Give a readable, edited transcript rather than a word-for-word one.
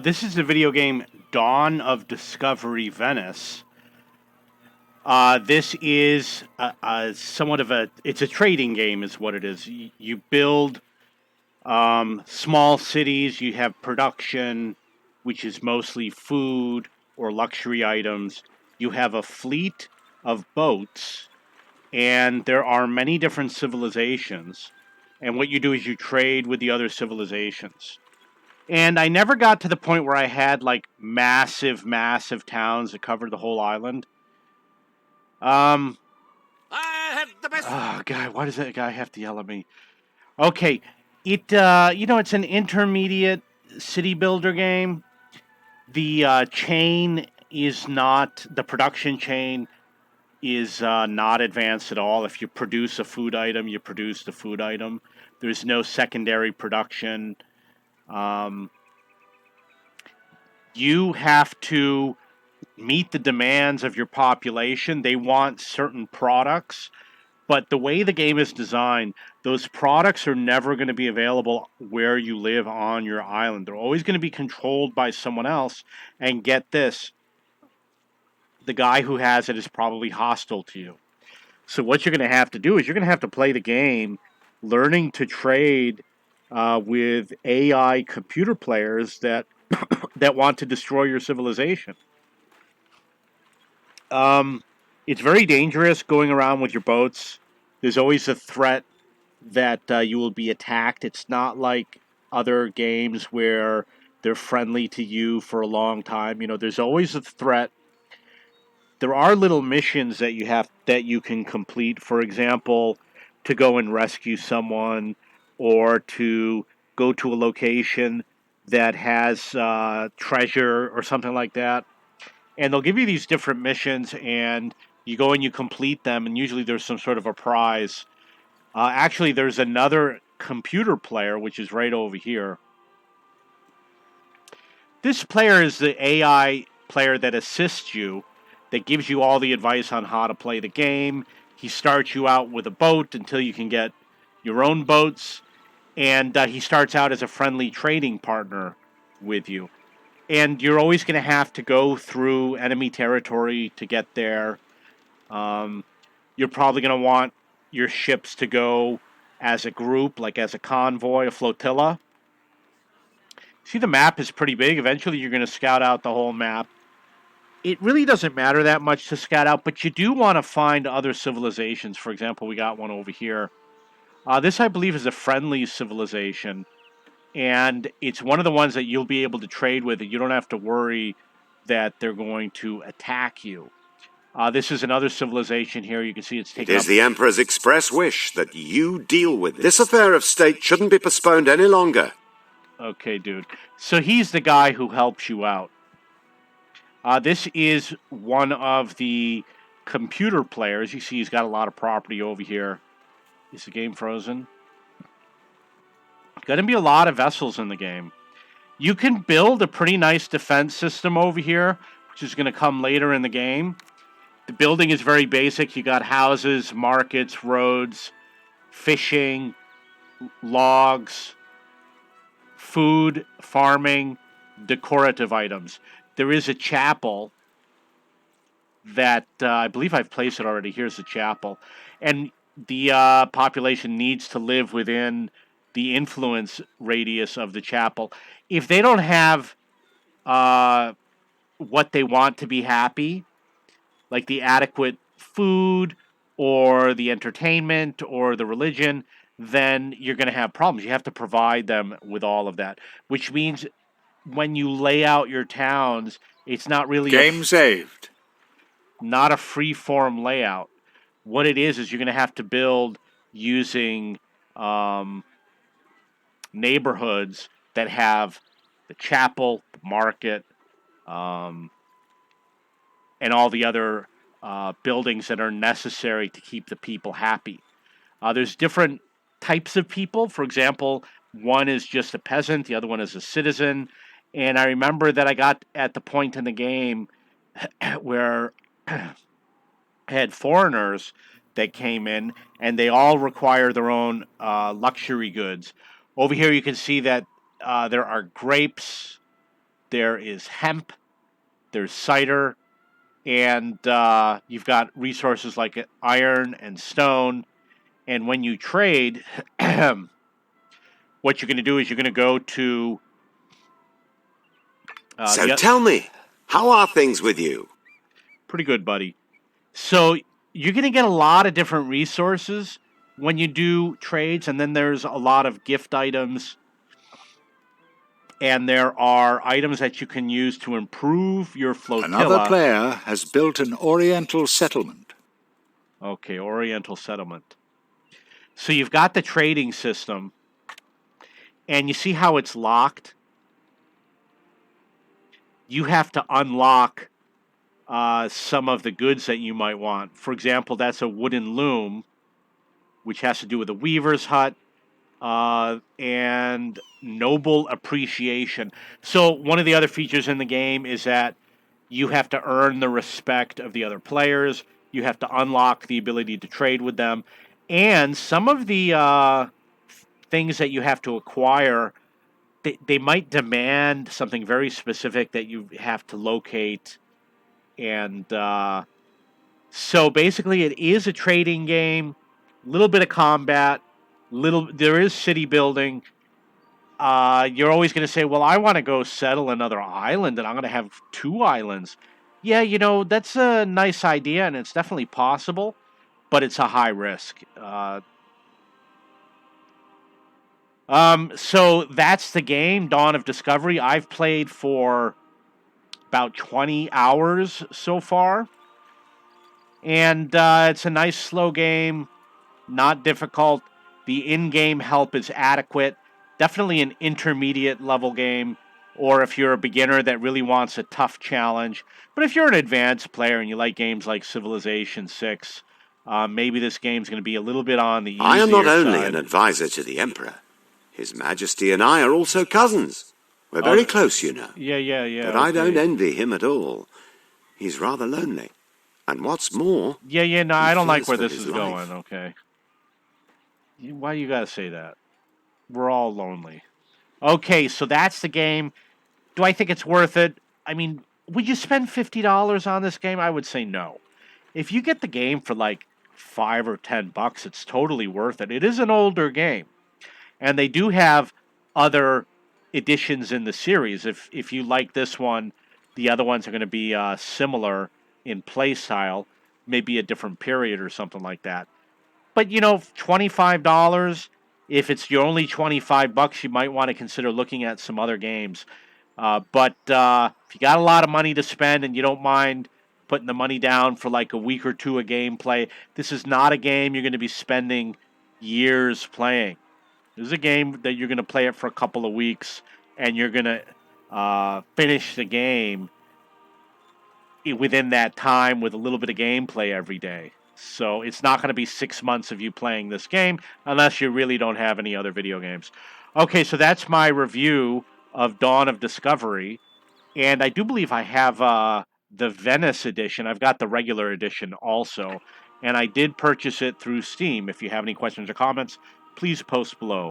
This is the video game Dawn of Discovery Venice. This is somewhat of it's a trading game, is what it is. You build small cities, you have production, which is mostly food or luxury items. You have a fleet of boats, and there are many different civilizations. And what you do is you trade with the other civilizations. And I never got to the point where I had like massive towns that covered the whole island. Um, I had the best. oh God, why does that guy have to yell at me? Okay, it's an intermediate city builder game. The chain is not the production chain is not advanced at all. If you produce a food item, you produce the food item. There's no secondary production. Um, you have to meet the demands of your population. They want certain products, but the way the game is designed, those products are never going to be available where you live on your island. They're always going to be controlled by someone else. And get this, the guy who has it is probably hostile to you. So what you're going to have to do is you're going to have to play the game, learning to trade with AI computer players that want to destroy your civilization. Um, it's very dangerous going around with your boats. There's always a threat that you will be attacked. It's not like other games where they're friendly to you for a long time. There's always a threat. There are little missions that you can complete. For example, to go and rescue someone, or to go to a location that has treasure or something like that. And they'll give you these different missions, and you go and you complete them, and usually there's some sort of a prize. Actually, there's another computer player, which is right over here. This player is the AI player that assists you, that gives you all the advice on how to play the game. He starts you out with a boat until you can get your own boats, and he starts out as a friendly trading partner with you. And you're always going to have to go through enemy territory to get there. Um, you're probably going to want your ships to go as a group, like as a convoy, a flotilla. See, the map is pretty big. Eventually, you're going to scout out the whole map. It really doesn't matter that much to scout out, but you do want to find other civilizations. For example, we got one over here. This, I believe, is a friendly civilization, and it's one of the ones that you'll be able to trade with, and you don't have to worry that they're going to attack you. This is another civilization here. You can see it's It taken is up. the Emperor's express wish that you deal with this affair of state shouldn't be postponed any longer. Okay, dude. So he's the guy who helps you out. This is one of the computer players. You see, he's got a lot of property over here. Is the game frozen? Going to be a lot of vessels in the game. You can build a pretty nice defense system over here, which is going to come later in the game. The building is very basic. You got houses, markets, roads, fishing, logs, food, farming, decorative items. There is a chapel that I believe I've placed it already. Here's the chapel. And the population needs to live within the influence radius of the chapel. If they don't have uh, what they want to be happy, like the adequate food or the entertainment or the religion, then you're going to have problems. You have to provide them with all of that, which means when you lay out your towns, it's not really Game saved. not a free form layout. What it is you're going to have to build using um, neighborhoods that have the chapel, the market, um, and all the other buildings that are necessary to keep the people happy. There's different types of people. For example, one is just a peasant, the other one is a citizen. And I remember that I got at the point in the game where I had foreigners that came in, and they all require their own luxury goods. Over here, you can see that there are grapes, there is hemp, there's cider, and you've got resources like iron and stone. And when you trade, what you're going to do is you're going to go to So tell me, how are things with you? pretty good, buddy. So you're going to get a lot of different resources when you do trades, and then there's a lot of gift items, and there are items that you can use to improve your flotilla. Another player has built an Oriental settlement. Okay, Oriental settlement. So you've got the trading system, and you see how it's locked? You have to unlock some of the goods that you might want. For example, that's a wooden loom, which has to do with a weaver's hut and noble appreciation. So one of the other features in the game is that you have to earn the respect of the other players. You have to unlock the ability to trade with them. And some of the things that you have to acquire, they might demand something very specific that you have to locate. And so basically, it is a trading game, a little bit of combat, there is city building. You're always going to say, well, I want to go settle another island and I'm going to have 2 islands. Yeah, that's a nice idea and it's definitely possible, but it's a high risk. So that's the game, Dawn of Discovery. I've played for about 20 hours so far. And it's a nice, slow game, not difficult. The in-game help is adequate. Definitely an intermediate level game, or if you're a beginner that really wants a tough challenge. But if you're an advanced player and you like games like Civilization 6, maybe this game's going to be a little bit on the easier side. I am not only an advisor to the Emperor. His Majesty and I are also cousins. We're very close, you know. Yeah. But I don't envy him at all. He's rather lonely. And what's more... No, I don't like where fears this for is his life. going, okay? Why you gotta say that? We're all lonely. Okay, so that's the game. Do I think it's worth it? I mean, would you spend $50 on this game? I would say no. If you get the game for like $5 or $10, it's totally worth it. It is an older game. And they do have other editions in the series. If you like this one, the other ones are going to be similar in play style, maybe a different period or something like that. But $25. If it's your only $25, you might want to consider looking at some other games. But if you got a lot of money to spend and you don't mind putting the money down for like a week or 2 of gameplay, this is not a game you're going to be spending years playing. This is a game that you're going to play it for a couple of weeks, and you're going to finish the game within that time with a little bit of gameplay every day. So it's not going to be 6 months of you playing this game unless you really don't have any other video games. Okay, so that's my review of Dawn of Discovery. And I do believe I have the Venice edition. I've got the regular edition also. And I did purchase it through Steam. If you have any questions or comments, please post below.